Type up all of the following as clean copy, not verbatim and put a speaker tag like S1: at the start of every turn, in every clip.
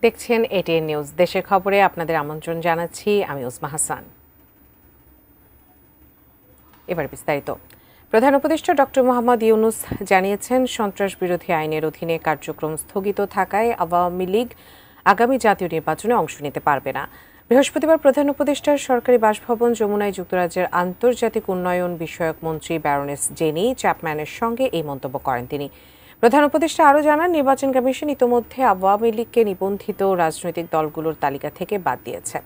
S1: দেখছেন ATN news. দেশের খবরে আপনাদের আমন্ত্রণ জানাচ্ছি আমি উসমা হাসান। এবার বিস্তারিত। প্রধান উপদেষ্টা ডক্টর মোহাম্মদ ইউনূস জানিয়েছেন, সন্ত্রাস বিরোধী আইনের অধীনে কার্যক্রম স্থগিত থাকায় আওয়ামী লীগ আগামী জাতীয় নির্বাচনে অংশ নিতে পারবে না। বৃহস্পতিবার প্রধান উপদেষ্টার সরকারি বাসভবন যমুনায় যুক্তরাজ্যের আন্তর্জাতিক উন্নয়ন বিষয়ক মন্ত্রী ব্যারনেস জেনি চ্যাপম্যানের সঙ্গে এই মন্তব্য করেন তিনি। প্রধান উপদেষ্টা আরও জানান, নির্বাচন কমিশন ইতোমধ্যে আওয়ামী লীগকে নিবন্ধিত রাজনৈতিক দলগুলোর তালিকা থেকে বাদ দিয়েছে।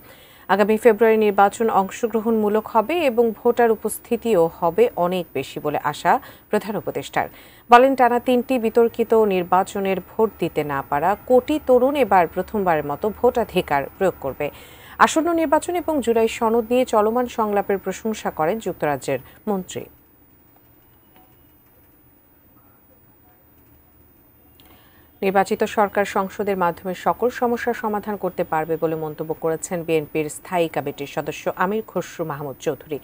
S1: আগামী ফেব্রুয়ারি নির্বাচন অংশগ্রহণমূলক হবে এবং ভোটার উপস্থিতিও হবে অনেক বেশি বলে আশা প্রধান উপদেষ্টার। বলেন, টানা 3টি বিতর্কিত নির্বাচনের ভোট দিতে না পারা কোটি তরুণ এবার প্রথমবারের মতো ভোটাধিকার প্রয়োগ করবে। আসন্ন নির্বাচন এবং জুলাই সনদ নিয়ে চলমান সংলাপের প্রশংসা করেন যুক্তরাজ্যের মন্ত্রী। নির্বাচিত সরকার সংসদের মাধ্যমে সকল সমস্যার সমাধান করতে পারবে বলে মন্তব্য করেছেন বিএনপির স্থায়ী কমিটির সদস্য আমির খসরু মাহমুদ চৌধুরী।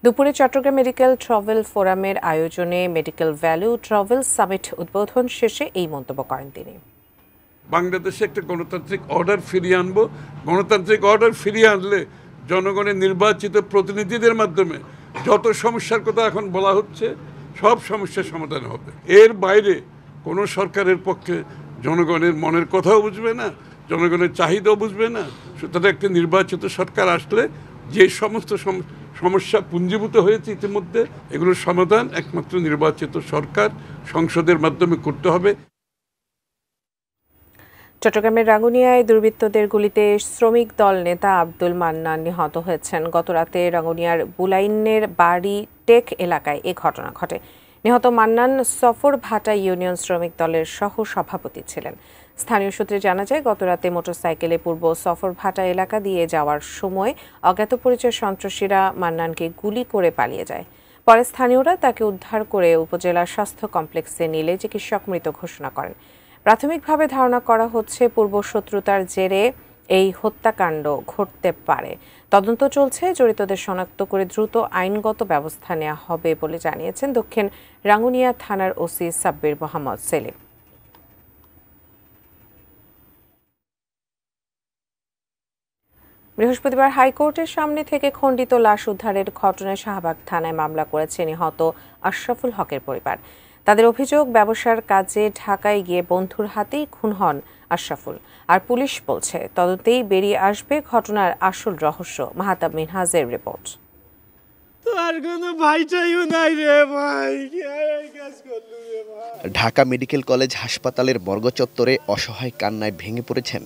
S1: দুপুরে চট্টগ্রাম মেডিকেল ট্রাভেল ফোরামের আয়োজনে মেডিকেল ভ্যালু ট্রাভেল সামিট উদ্বোধন শেষে এই মন্তব্য করেন তিনি।
S2: বাংলাদেশে একটা গণতান্ত্রিক অর্ডার ফিরিয়ে আনবো। গণতান্ত্রিক অর্ডার ফিরিয়ে আনলে জনগণের নির্বাচিত প্রতিনিধিদের মাধ্যমে যত সমস্যার কথা এখন বলা হচ্ছে সব সমস্যার সমাধান হবে। এর বাইরে কোনো সরকারের পক্ষে জনগণের মনের কথাও বুঝবে না, জনগণের চাহিদাও বুঝবে না। সুতরাং একটা নির্বাচিত সরকার আসলে যে সমস্ত সমস্যা পুঞ্জীভূত হয়েছে ইতিমধ্যে, এগুলোর সমাধান একমাত্র নির্বাচিত সরকার সংসদের মাধ্যমে করতে হবে।
S1: চট্টগ্রামের রাঙ্গুনিয়ায় দুর্বৃত্তদের গুলিতে শ্রমিক দল নেতা আব্দুল মান্নান নিহত হয়েছেন। গতরাতে রাঙ্গুনিয়ার বুলাইনের বাড়ি টেক এলাকায় এ ঘটনা ঘটে। নিহত মান্নান সফর ভাটা ইউনিয়ন শ্রমিক দলের সহ সভাপতি ছিলেন। স্থানীয় সূত্রে জানা যায়, গতরাতে মোটরসাইকেলে পূর্ব সফর ভাটা এলাকা দিয়ে যাওয়ার সময় অজ্ঞাত পরিচয় সন্ত্রাসীরা মান্নানকে গুলি করে পালিয়ে যায়। পরে স্থানীয়রা তাকে উদ্ধার করে উপজেলা স্বাস্থ্য কমপ্লেক্সে নিলে চিকিৎসক মৃত ঘোষণা করেন। প্রাথমিকভাবে ধারণা করা হচ্ছে পূর্ব শত্রুতার জেরে এই হত্যাকাণ্ড ঘটতে পারে। তদন্ত চলছে, জড়িতদের শনাক্ত করে দ্রুত আইনগত ব্যবস্থা নেওয়া হবে বলে জানিয়েছেন দক্ষিণ রাঙ্গুনিয়া থানার ওসি সাব্বির মোহাম্মদ সেলিম। বৃহস্পতিবার হাইকোর্টের সামনে থেকে খণ্ডিত লাশ উদ্ধারের ঘটনায় শাহবাগ থানায় মামলা করেছে নিহত আশরাফুল হকের পরিবার। তাদের অভিযোগ, ব্যবসার কাজে ঢাকায় গিয়ে বন্ধুর হাতেই খুন হন আশরাফুল। আর পুলিশ বলছে তদন্তেই বেরিয়ে আসবে ঘটনার আসল রহস্য। মাহতাব মিনহাজের রিপোর্ট।
S3: ঢাকা মেডিকেল কলেজ হাসপাতালের বর্গ চত্বরে অসহায় কান্নায় ভেঙে পড়েছেন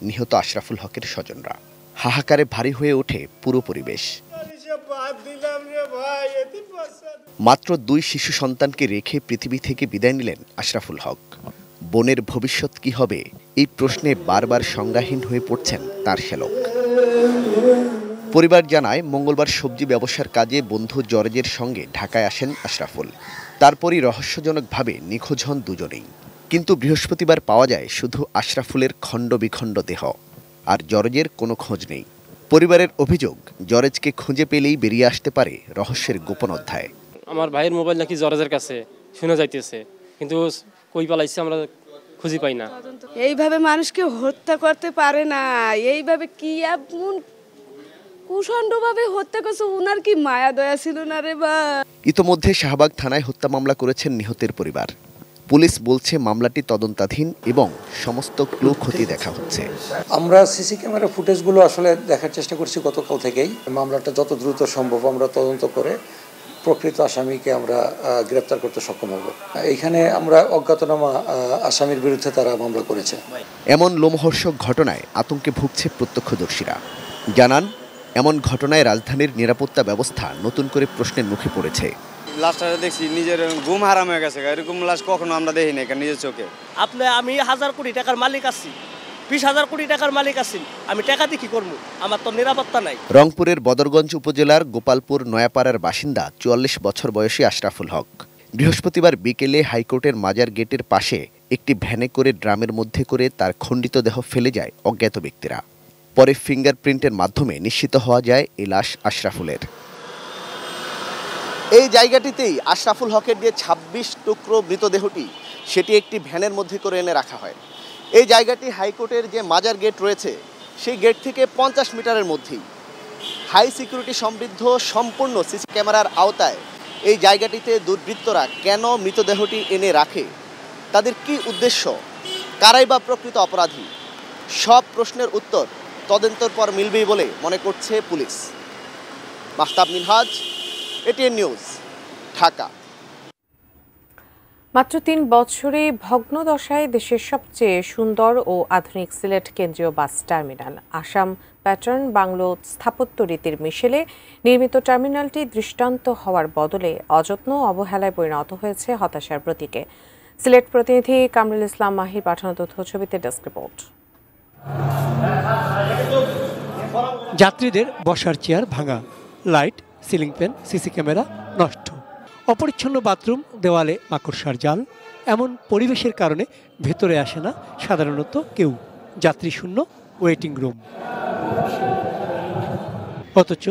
S3: নিহত আশরাফুল হকের স্বজনরা। হাহাকারে ভারী হয়ে ওঠে পুরো পরিবেশ। মাত্র 2 শিশু সন্তানকে রেখে পৃথিবী থেকে বিদায় নিলেন আশরাফুল হক। বোনের ভবিষ্যৎ কি হবে, এই প্রশ্নে বারবার সংজ্ঞাহীন হয়ে পড়ছেন তার শ্যালক। পরিবার জানায়, মঙ্গলবার সবজি ব্যবসার কাজে বন্ধু জর্জের সঙ্গে ঢাকায় আসেন আশরাফুল। তারপরই রহস্যজনকভাবে নিখোঁজ হন দুজনেই। কিন্তু বৃহস্পতিবার পাওয়া যায় শুধু আশরাফুলের খণ্ড বিখণ্ড দেহ, আর জর্জের কোনো খোঁজ নেই। পরিবারের অভিযোগ, জর্জকে খুঁজে পেলেই বেরিয়ে আসতে পারে রহস্যের গোপন অধ্যায়।
S4: আমার ভাইয়ের মোবাইল নাকি জর্জের কাছে শুনে যাইতেছে, কিন্তু কই পালাইছে আমরা খুঁজে পাই না।
S5: এইভাবে মানুষকে হত্যা করতে পারে না, এইভাবে কি এমন কুষণ্ডভাবে হত্যা করছে, উনার কি মায়া দয়া ছিল না রে বা।
S3: ইতোমধ্যে শাহবাগ থানায় হত্যা মামলা করেছেন নিহতের পরিবার। পুলিশ বলছে মামলাটি তদন্তাধীন এবং সমস্ত ক্লু খতিয়ে দেখা হচ্ছে।
S6: আমরা সিসি ক্যামেরা ফুটেজগুলো আসলে দেখার চেষ্টা করছি গতকাল থেকেই। মামলাটা যত দ্রুত সম্ভব আমরা তদন্ত করে প্রকৃত আসামিকে আমরা গ্রেপ্তার করতে সক্ষম হব। এইখানে আমরা অজ্ঞাতনামা আসামির বিরুদ্ধে তারা মামলা করেছে।
S3: এমন লোমহর্ষক ঘটনায় আতঙ্কে ভুগছে প্রত্যক্ষদর্শীরা। জানান, এমন ঘটনায় রাজধানীর নিরাপত্তা ব্যবস্থা নতুন করে প্রশ্নের মুখে পড়েছে।
S7: লাশটা দেখছি নিজের ঘুম হারাম হয়ে গেছে, এরকম লাশ কখনো আমরা দেখিনি নিজের চোখে।
S8: আমি 1000 কোটি টাকার মালিক আছি, 20,000 কোটি টাকার মালিক আছি, আমি টাকা দিয়ে কি করবো? আমার তো নিরাপত্তা নাই।
S3: রংপুরের বদরগঞ্জ উপজেলার গোপালপুর নয়াপাড়ার বাসিন্দা 44 বছর বয়সী আশরাফুল হক বৃহস্পতিবার বিকেলে হাইকোর্টের মাজার গেটের পাশে একটি ভ্যানে করে ড্রামের মধ্যে করে তার খণ্ডিত দেহ ফেলে যায় অজ্ঞাত ব্যক্তিরা। পরে ফিঙ্গারপ্রিন্টের মাধ্যমে নিশ্চিত হওয়া যায় এই লাশ আশরাফুলের। এই জায়গাটিতেই আশরাফুল হকের যে 26 টুকরো মৃতদেহটি, সেটি একটি ভ্যানের মধ্যে করে এনে রাখা হয়। এই জায়গাটি হাইকোর্টের যে মাজার গেট রয়েছে সেই গেট থেকে 50 মিটারের মধ্যেই হাই সিকিউরিটি সমৃদ্ধ সম্পূর্ণ সিসি ক্যামেরার আওতায় এই জায়গাটিতে দুর্বৃত্তরা কেন মৃতদেহটি এনে রাখে, তাদের কি উদ্দেশ্য, কারাই বা প্রকৃত অপরাধী, সব প্রশ্নের উত্তর তদন্তের পর মিলবেই বলে মনে করছে police. Mahtab Minhaj, ATN news, Dhaka.
S1: মাত্র 3 বছরে ভগ্নদশায় দেশের সবচেয়ে সুন্দর ও আধুনিক সিলেট কেন্দ্রীয় bus terminal. Assam pattern bungalow স্থাপত্য রীতির মিশেলে নির্মিত টার্মিনালটি দৃষ্টান্ত হওয়ার বদলে অযত্ন অবহেলায় পরিণত হয়েছে হতাশার প্রতীকে। সিলেট প্রতিনিধি কামরুল ইসলাম মাহির পাঠানো তথ্য ছবিতে ডেস্ক রিপোর্ট।
S9: যাত্রীদের বসার চেয়ার ভাঙা, light, ceiling fan, CC camera নষ্ট, অপরিচ্ছন্ন বাথরুম, দেওয়ালে মাকড়সার জাল। এমন পরিবেশের কারণে ভেতরে আসে না সাধারণত কেউ, যাত্রী শূন্য ওয়েটিং রুম। অথচ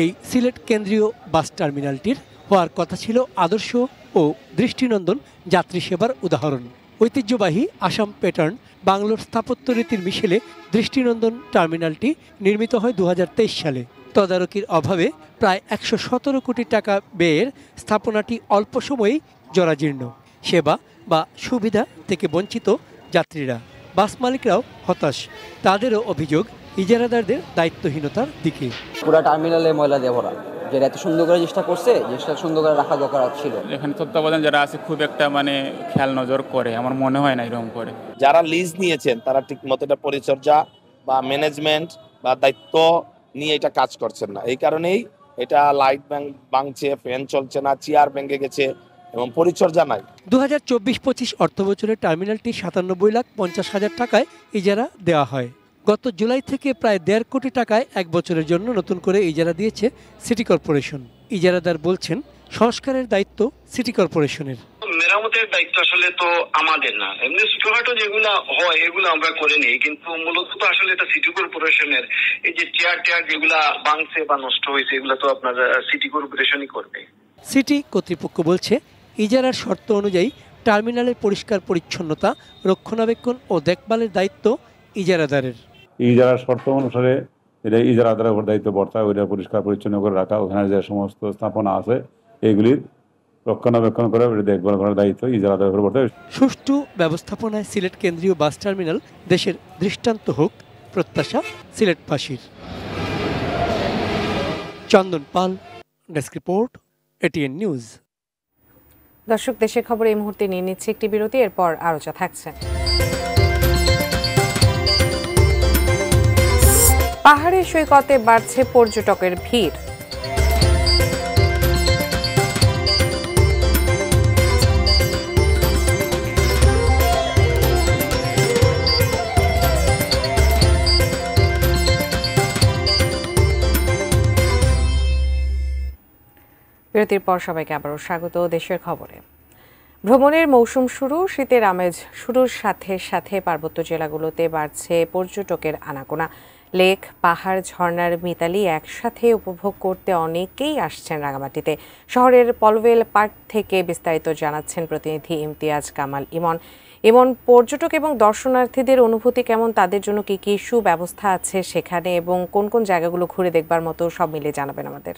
S9: এই সিলেট কেন্দ্রীয় বাস টার্মিনালটির হওয়ার কথা ছিল আদর্শ ও দৃষ্টিনন্দন যাত্রী সেবার উদাহরণ। ঐতিহ্যবাহী আসাম প্যাটার্ন বাংলোর স্থাপত্য রীতির মিশেলে দৃষ্টিনন্দন টার্মিনালটি নির্মিত হয় 2023 সালে। তদারকির অভাবে প্রায় 117 কোটি টাকা ব্যয়ের স্থাপনাটি অল্প সময়েই জরাজীর্ণ। সেবা বা সুবিধা থেকে বঞ্চিত যাত্রীরা, বাস মালিকরাও হতাশ। তাদেরও অভিযোগ ইজারাদারদের দায়িত্বহীনতার দিকে।
S10: পুরো টার্মিনালে ময়লা দিয়ে ভরা, যেটা এত সুন্দর করে চেষ্টা করছে, জিনিসটা সুন্দর করে রাখা দরকার ছিল।
S11: এখানে তত্ত্বাবধান যারা আছে খুব একটা খেয়াল নজর করে, আমার মনে হয় না এরকম করে।
S12: যারা লিজ নিয়েছেন তারা ঠিক মতো এটা পরিচর্যা বা ম্যানেজমেন্ট বা দায়িত্ব নিয়ে এটা কাজ করছেন না। এই কারণেই এটা লাইট ভাঙছে, ফ্যান চলছে না, চেয়ার ভেঙে গেছে এবং পরিচর্যা নাই।
S9: 2024-25 অর্থবছরে টার্মিনালটি 97,50,000 টাকায় ইজারা দেওয়া হয়। গত জুলাই থেকে প্রায় 1.5 কোটি টাকায় 1 বছরের জন্য নতুন করে ইজারা দিয়েছে সিটি কর্পোরেশন। ইজারাদার বলছেন সংস্কারের দায়িত্ব সিটি কর্পোরেশনের।
S13: মেরামতের দায়িত্ব আসলে তো আমাদের না, এমনি ছোটখাটো যেগুলো হয় এগুলো আমরা করে নিই, কিন্তু মূলত তো আসলে এটা সিটি কর্পোরেশনের। এই যে চেয়ার যেগুলা ভাঙছে বা নষ্ট হয়েছে এগুলো তো আপনার সিটি কর্পোরেশনই করবে।
S9: সিটি কর্তৃপক্ষ বলছে ইজারার শর্ত অনুযায়ী টার্মিনালের পরিষ্কার পরিচ্ছন্নতা, রক্ষণাবেক্ষণ ও দেখভালের দায়িত্ব ইজারাদারের।
S14: ইজারার শর্ত অনুসারে এটা ইজারাদারের উপর দায়িত্ব বর্তায়, ওইটা পরিষ্কার পরিচ্ছন্ন করে রাখা, ওখানে যে সমস্ত স্থাপনা আছে এগুলির রক্ষণাবেক্ষণ করে দেখভাল করার দায়িত্ব ইজারাদারের উপর বর্তায়।
S9: সুষ্ঠু ব্যবস্থাপনায় সিলেট কেন্দ্রীয় বাস টার্মিনাল দেশের দৃষ্টান্ত হোক, প্রত্যাশা সিলেটবাসীর। চন্দন পাল, ডেস্ক রিপোর্ট, এটিএন নিউজ।
S1: দর্শক, দেশের খবর এই মুহূর্তে নিয়ে নিচ্ছে একটি বিরতি, এরপর আরও যা থাকছে। পাহাড়ি সৈকতে বাড়ছে পর্যটকের ভিড়। বিরতির পর সবাইকে আবারও স্বাগত দেশের খবরে। ভ্রমণের মৌসুম শুরু, শীতের আমেজ শুরুর সাথে সাথে পার্বত্য জেলাগুলোতে বাড়ছে পর্যটকের আনাগোনা। লেক, পাহাড়, ঝর্ণার মিতালি একসাথে উপভোগ করতে অনেকেই আসছেন রাঙামাটিতে। শহরের পলওয়েল পার্ক থেকে বিস্তারিত জানাচ্ছেন প্রতিনিধি ইমতিয়াজ কামাল ইমন। ইমন, পর্যটক এবং দর্শনার্থীদের অনুভূতি কেমন, তাদের জন্য কি কি সুব্যবস্থা আছে সেখানে, এবং কোন কোন জায়গাগুলো ঘুরে দেখবার মতো, সব মিলে জানাবেন আমাদের।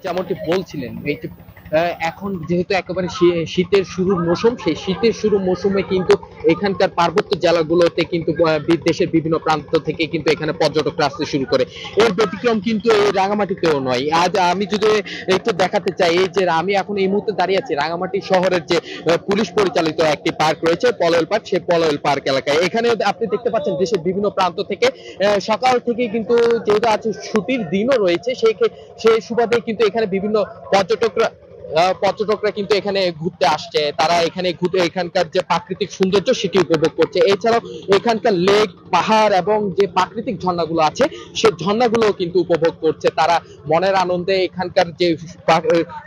S15: যেমনটি বলছিলেন, এখন যেহেতু একেবারে শীতের শুরুর মৌসুম, সেই শীতের শুরুর মৌসুমে কিন্তু এখানকার পার্বত্য জেলাগুলোতে কিন্তু দেশের বিভিন্ন প্রান্ত থেকে কিন্তু এখানে পর্যটকরা আসতে শুরু করে। এর ব্যতিক্রম কিন্তু এই রাঙামাটিতেও নয়। আজ আমি যদি একটু দেখাতে চাই, এই যে আমি এখন এই মুহূর্তে দাঁড়িয়ে আছি রাঙামাটি শহরের যে পুলিশ পরিচালিত একটি পার্ক রয়েছে পলওয়েল পার্ক, সেই পলওয়েল পার্ক এলাকায়। এখানে আপনি দেখতে পাচ্ছেন দেশের বিভিন্ন প্রান্ত থেকে সকাল থেকে কিন্তু যেহেতু আছে ছুটির দিনও রয়েছে, সেই সুবাদে কিন্তু এখানে বিভিন্ন পর্যটকরা কিন্তু এখানে ঘুরতে আসছে। তারা এখানে ঘুরতে এখানকার যে প্রাকৃতিক সৌন্দর্য সেটি উপভোগ করছে। এছাড়াও এখানকার লেক, পাহাড় এবং যে প্রাকৃতিক ঝর্ণাগুলো আছে সেই ঝর্ণাগুলো কিন্তু উপভোগ করছে। তারা মনের আনন্দে এখানকার যে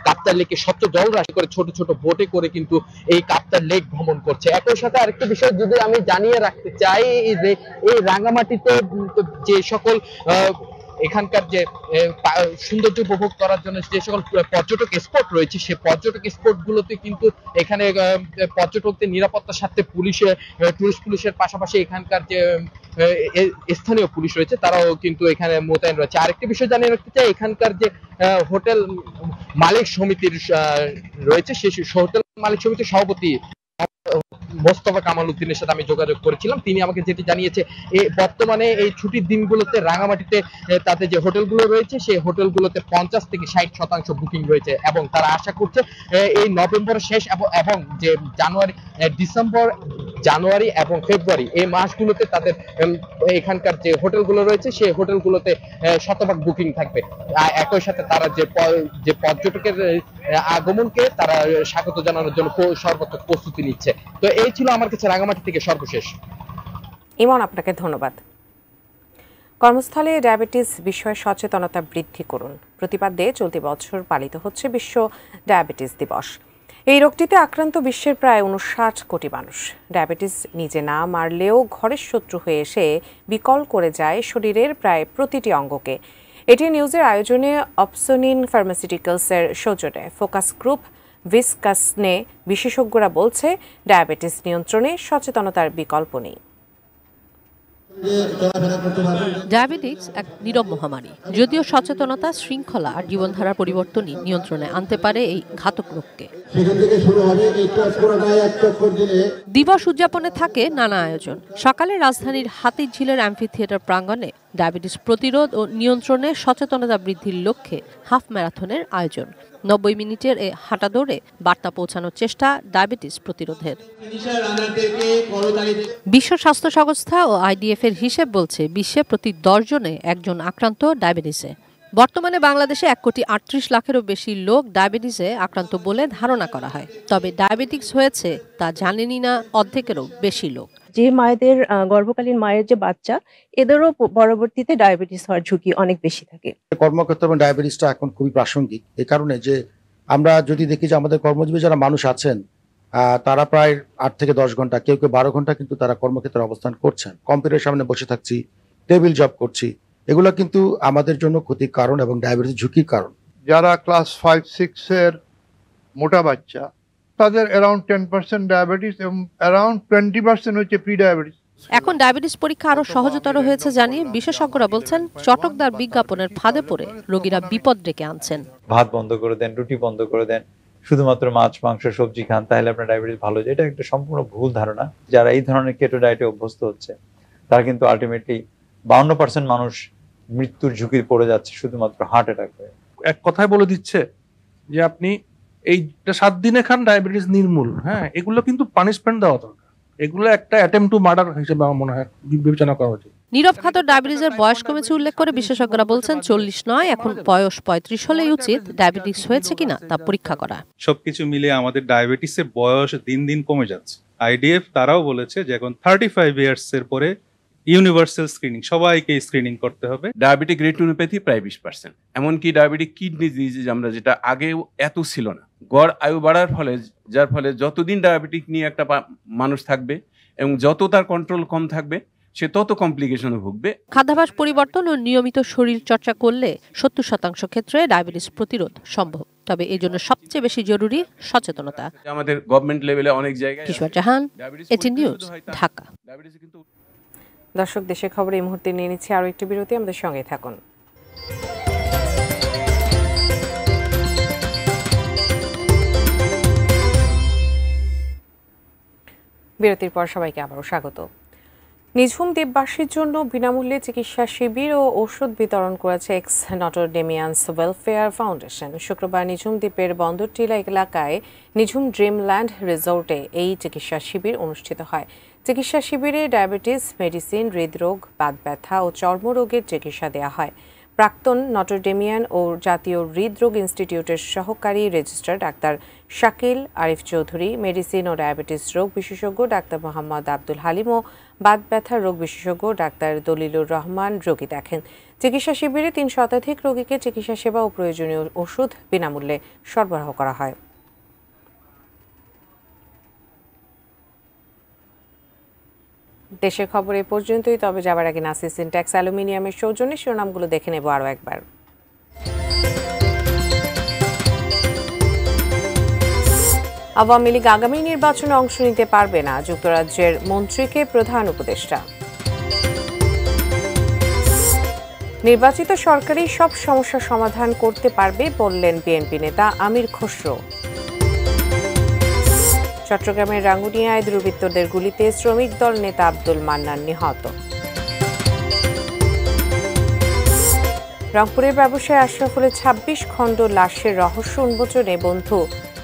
S15: কাপ্তাই লেকে স্বচ্ছ জল রাশি করে ছোট ছোট বোটে করে কিন্তু এই কাপ্তাই লেক ভ্রমণ করছে। একই সাথে আরেকটা বিষয় যদি আমি জানিয়ে রাখতে চাই, এই রাঙামাটিতে যে সকল এখানকার যে সৌন্দর্য উপভোগ করার জন্য যে সকল পর্যটক স্পট রয়েছে সেই পর্যটক স্পটগুলোতে কিন্তু এখানে পর্যটকদের নিরাপত্তার স্বার্থে টুরিস্ট পুলিশের পাশাপাশি এখানকার যে স্থানীয় পুলিশ রয়েছে তারাও কিন্তু এখানে মোতায়েন রয়েছে। আরেকটি বিষয় জানিয়ে রাখতে চাই, এখানকার যে হোটেল মালিক সমিতির রয়েছে সেই হোটেল মালিক সমিতির সভাপতি মোস্তফা কামাল উদ্দিনের সাথে আমি যোগাযোগ করেছিলাম। তিনি আমাকে যেটি জানিয়েছে, বর্তমানে এই ছুটির দিনগুলোতে রাঙামাটিতে তাদের যে হোটেলগুলো রয়েছে সেই হোটেলগুলোতে 50 থেকে 60% বুকিং রয়েছে এবং তারা আশা করছে এই নভেম্বরের শেষ এবং যে ডিসেম্বর, জানুয়ারি এবং ফেব্রুয়ারি এই মাসগুলোতে তাদের এখানকার যে হোটেলগুলো রয়েছে সেই হোটেলগুলোতে শতভাগ বুকিং থাকবে। একই সাথে তারা যে পর্যটকের আগমনকে তারা স্বাগত জানানোর জন্য সর্বাত্মক প্রস্তুতি নিচ্ছে। তো এই ছিল আমার কাছে রাঙামাটি থেকে সর্বশেষ।
S1: ইমন, আপনাকে ধন্যবাদ। কর্মস্থলে ডায়াবেটিস বিষয়ে সচেতনতা বৃদ্ধি করুন প্রতিপাদ্যে চলতি বছর পালিত হচ্ছে বিশ্ব ডায়াবেটিস দিবস। এই রোগটিতে আক্রান্ত বিশ্বের প্রায় 59 কোটি মানুষ। ডায়াবেটিস নিজে না মারলেও ঘরের শত্রু হয়ে এসে বিকল করে যায় শরীরের প্রায় প্রতিটি অঙ্গকে। এটি নিউজের আয়োজনে অপসোনিন ফার্মাসিউটিক্যালসের সৌজন্যে ফোকাস গ্রুপ ভিসকাসনে বিশেষজ্ঞরা বলছে, ডায়াবেটিস নিয়ন্ত্রণে সচেতনতার বিকল্প নেই।
S16: ডায়াবেটিস এক নীরব মহামারী। যদিও সচেতনতা, শৃঙ্খলা আর জীবনধারার পরিবর্তনই নিয়ন্ত্রণে আনতে পারে এই ঘাতক রোগকে। দিবস উদযাপনে থাকে নানা আয়োজন। সকালে রাজধানীর হাতিরঝিলের অ্যাম্ফি থিয়েটার প্রাঙ্গণে ডায়াবেটিস প্রতিরোধ ও নিয়ন্ত্রণে সচেতনতা বৃদ্ধির লক্ষ্যে হাফ ম্যারাথনের আয়োজন। 90 মিনিটের এ হাঁটা দৌড়ে বার্তা পৌঁছানোর চেষ্টা ডায়াবেটিস প্রতিরোধের। বিশ্ব স্বাস্থ্য সংস্থা ও IDF এর হিসেব বলছে, বিশ্বে প্রতি 10 জনে একজন আক্রান্ত ডায়াবেটিসে। বর্তমানে বাংলাদেশে 1,38 লাখেরও বেশি লোক ডায়াবেটিসে আক্রান্ত বলে ধারণা করা হয়। তবে ডায়াবেটিস হয়েছে তা জানেনই না অর্ধেকেরও বেশি লোক।
S17: যে মায়েদের গর্ভকালীন মায়ের যে বাচ্চা, এদেরও পরবর্তীতে ডায়াবেটিস হওয়ার ঝুঁকি অনেক বেশি থাকে।
S18: কর্মক্ষেত্রে এবং ডায়াবেটিসটা এখন খুবই প্রাসঙ্গিক, এই কারণে যে আমরা যদি দেখি যে আমাদের কর্মজীবী যারা মানুষ আছেন তারা প্রায় 8 থেকে 10 ঘন্টা, কেউ 12 ঘন্টা কিন্তু তারা কর্মক্ষেত্রে অবস্থান করছেন। কম্পিউটারের সামনে বসে থাকছি, টেবিল জব করছি, এগুলো কিন্তু আমাদের জন্য ক্ষতির কারণ এবং ডায়াবেটিস ঝুঁকির কারণ।
S19: যারা ক্লাস 5-6 এর মোটা বাচ্চা, তাদের অ্যারাউন্ড 10% ডায়াবেটিস এবং অ্যারাউন্ড 20% হচ্ছে প্রি ডায়াবেটিস।
S16: এখন ডায়াবেটিস পরীক্ষা আরো সহজতর হয়েছে জানিয়ে বিশেষজ্ঞরা বলছেন, চটকদার বিজ্ঞাপনের ফাঁদে পড়ে রোগীরা বিপদ ডেকে আনছেন।
S20: ভাত বন্ধ করে দেন, রুটি বন্ধ করে দেন, শুধুমাত্র মাছ, মাংস, সবজি খান, তাহলে আপনার ডায়াবেটিস ভালো হয়ে যায়। এটা একটা সম্পূর্ণ ভুল ধারণা। যারা এই ধরনের কেটো ডায়েটে অভ্যস্ত হচ্ছে তারা কিন্তু আলটিমেটলি 52% মানুষ মৃত্যুর ঝুঁকি পড়ে যাচ্ছে শুধুমাত্র হার্ট অ্যাটাক হয়ে।
S21: এক কথায় বলে দিচ্ছে যে আপনি এইটা 7 দিনে খান, ডায়াবেটিস নির্মূল। হ্যাঁ, এগুলো কিন্তু পানিশমেন্ট দেওয়া দরকার। এগুলো একটা অ্যাটেম্প টু মার্ডার হিসেবে আমার মনে হয় বিবেচনা করা উচিত।
S16: নীরব খাত ডায়াবেটিসের বয়স কমেছে উল্লেখ করে বিশেষজ্ঞরা বলছেন, 40 নয়, এখন বয়স 35 হলেই উচিত ডায়াবেটিস হয়েছে কিনা তা পরীক্ষা করা।
S22: সবকিছু মিলে আমাদের ডায়াবেটিসের বয়স দিন দিন কমে যাচ্ছে। IDF তারাও বলেছে যে এখন 35 ইয়ার্স এর পরে ইউনিভার্সাল স্ক্রিনিং, সবাইকে স্ক্রিনিং করতে হবে।
S23: ডায়াবেটিক রেটিনোপ্যাথি প্রায় 20%, এমনকি ডায়াবেটিক কিডনি ডিজিজ আমরা যেটা আগেও এত ছিল না। গড় আয়ু বাড়ার ফলে, যার ফলে যতদিন ডায়াবেটিক নিয়ে একটা মানুষ থাকবে এবং যত তার কন্ট্রোল কম থাকবে, সে তত কমপ্লিকেশনে ভুগবে।
S16: খাদ্যাভ্যাস পরিবর্তন ও নিয়মিত শরীর চর্চা করলে 70% ক্ষেত্রে ডায়াবেটিস প্রতিরোধ সম্ভব। তবে এই জন্য সবচেয়ে বেশি জরুরি সচেতনতা।
S23: আমাদের গভর্নমেন্ট লেভেলে অনেক জায়গায়।
S16: কিশোর জাহান, ATN নিউজ, ঢাকা।
S1: দর্শক, দেশের খবর এই মুহূর্তে নিয়ে নিচ্ছি আরও একটি বিরতি, আমাদের সঙ্গে থাকুন। বিরতির পর সবাইকে আবারও স্বাগত। নিঝুম দ্বীপবাসীর জন্য বিনামূল্যে চিকিৎসা শিবির ও ওষুধ বিতরণ করেছে এক্স নটর ডেমিয়ান্স ওয়েলফেয়ার ফাউন্ডেশন। শুক্রবার নিঝুম দ্বীপের বন্দরটিলা এলাকায় নিঝুম ড্রিমল্যান্ড রিসোর্টে এই চিকিৎসা শিবির অনুষ্ঠিত হয়। চিকিৎসা শিবিরে ডায়াবেটিস মেডিসিন, হৃদরোগ, বাত ব্যথা ও চর্মরোগের চিকিৎসা দেওয়া হয়। প্রাক্তন নটর ডেমিয়ান ও জাতীয় হৃদরোগ ইনস্টিটিউটের সহকারী registrar doctor Shakil Arif Chowdhury, medicine ও ডায়াবেটিস রোগ বিশেষজ্ঞ ডাক্তার মোহাম্মদ আব্দুল হালিম ও বাত ব্যথার রোগ বিশেষজ্ঞ ডাক্তার দলিলুর রহমান রোগী দেখেন। চিকিৎসা শিবিরে 3 শতাধিক রোগীকে চিকিৎসা সেবা ও প্রয়োজনীয় ওষুধ বিনামূল্যে সরবরাহ করা হয়। দেশের খবর এ পর্যন্তই। তবে যাবার আগে নাসির সিনট্যাক্স অ্যালুমিনিয়ামের সৌজন্যে শিরোনামগুলো দেখে নেব আরও একবার। আওয়ামী লীগ আগামী নির্বাচনে অংশ নিতে পারবে না, যুক্তরাজ্যের মন্ত্রীকে প্রধান উপদেষ্টা। নির্বাচিত সরকারই সব সমস্যার সমাধান করতে পারবে বললেন বিএনপি নেতা আমির খসরু। চট্টগ্রামের রাঙ্গুনিয়ায় দুর্বৃত্তদের গুলিতে শ্রমিক দল নেতা আব্দুল মান্নান নিহত। রংপুরের ব্যবসায়ী আশরাফুলের ২৬ খণ্ড লাশের রহস্য উন্মোচনে বন্ধু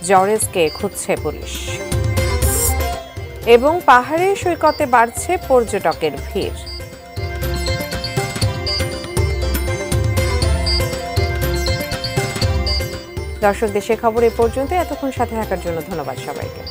S1: জরেজকে খুঁজছে পুলিশ। এবং পাহাড়ি সৈকতে বাড়ছে পর্যটকের ভিড়। দর্শক, দেশের খবর এ পর্যন্ত। এতক্ষণ সাথে থাকার জন্য ধন্যবাদ সবাইকে।